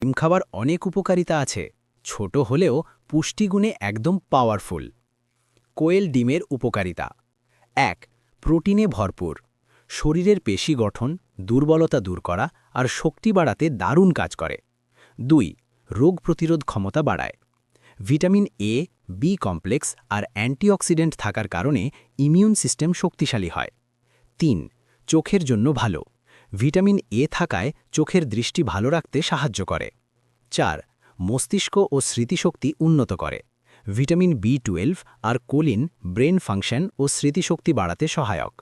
ডিম খাবার অনেক উপকারিতা আছে, ছোট হলেও পুষ্টিগুণে একদম পাওয়ারফুল। কোয়েল ডিমের উপকারিতা: ১. প্রোটিনে ভরপুর, শরীরের পেশি গঠন, দুর্বলতা দূর করা আর শক্তি বাড়াতে দারুণ কাজ করে। ২. রোগ প্রতিরোধ ক্ষমতা বাড়ায়, ভিটামিন এ, বি কমপ্লেক্স আর অ্যান্টিঅক্সিডেন্ট থাকার কারণে ইমিউন সিস্টেম শক্তিশালী হয়। ৩. চোখের জন্য ভালো, ভিটামিন এ থাকায় চোখের দৃষ্টি ভালো রাখতে সাহায্য করে। ৪. মস্তিষ্ক ও স্মৃতিশক্তি উন্নত করে, ভিটামিন বি12 আর কোলিন ব্রেন ফাংশন ও স্মৃতিশক্তি বাড়াতে সহায়ক।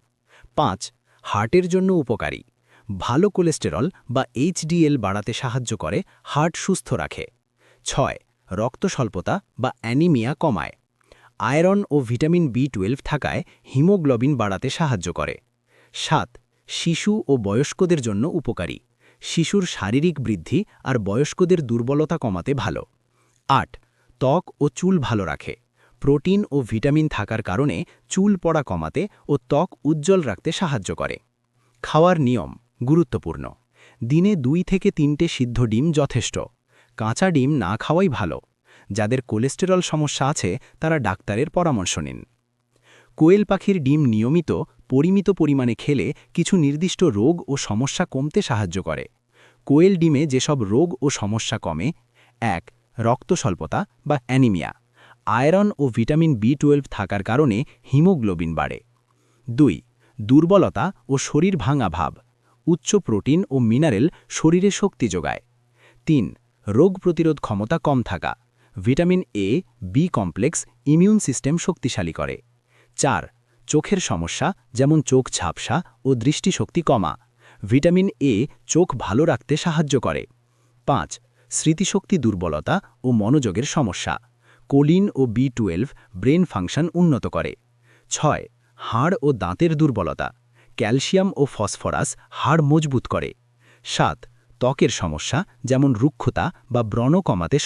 ৫. হার্টের জন্য উপকারী, ভালো কোলেস্টেরল বা এইচডিএল বাড়াতে সাহায্য করে, হার্ট সুস্থ রাখে। ৬. রক্ত স্বল্পতা বা অ্যানিমিয়া কমায়, আয়রন ও ভিটামিন বি12 থাকায় হিমোগ্লোবিন বাড়াতে সাহায্য করে। ৭. শিশু ও বয়স্কদের জন্য উপকারী, শিশুর শারীরিক বৃদ্ধি আর বয়স্কদের দুর্বলতা কমাতে ভালো। ৮. ত্বক ও চুল ভালো রাখে, প্রোটিন ও ভিটামিন থাকার কারণে চুল পড়া কমাতে ও ত্বক উজ্জ্বল রাখতে সাহায্য করে। খাওয়ার নিয়ম গুরুত্বপূর্ণ, দিনে ২ থেকে ৩টে সিদ্ধ ডিম যথেষ্ট, কাঁচা ডিম না খাওয়াই ভালো। যাদের কোলেস্টেরল সমস্যা আছে তারা ডাক্তারের পরামর্শ নিন। কোয়েল পাখির ডিম নিয়মিত পরিমিত পরিমাণে খেলে কিছু নির্দিষ্ট রোগ ও সমস্যা কমতে সাহায্য করে। কোয়েল ডিমে যেসব রোগ ও সমস্যা কমে: ১. রক্ত স্বল্পতা বা অ্যানিমিয়া, আয়রন ও ভিটামিন বি12 থাকার কারণে হিমোগ্লোবিন বাড়ে। ২. দুর্বলতা ও শরীর ভাঙা ভাব, উচ্চ প্রোটিন ও মিনারেল শরীরে শক্তি যোগায়। ৩. রোগ প্রতিরোধ ক্ষমতা কম থাকা, vitamin A, B complex immune system শক্তিশালী করে। ৪. চোখের সমস্যা যেমন চোখ ঝাপসা ও দৃষ্টিশক্তি কমা, ভিটামিন এ চোখ ভালো রাখতে সাহায্য করে। ৫. স্মৃতিশক্তি দুর্বলতা ও মনোযোগের সমস্যা, কোলিন ও বি12 ব্রেন ফাংশন উন্নত করে। ৬. হাড় ও দাঁতের দুর্বলতা, ক্যালসিয়াম ও ফসফরাস হাড় মজবুত করে। ৭. ত্বকের সমস্যা যেমন রুক্ষতা বা ব্রণ কমাতে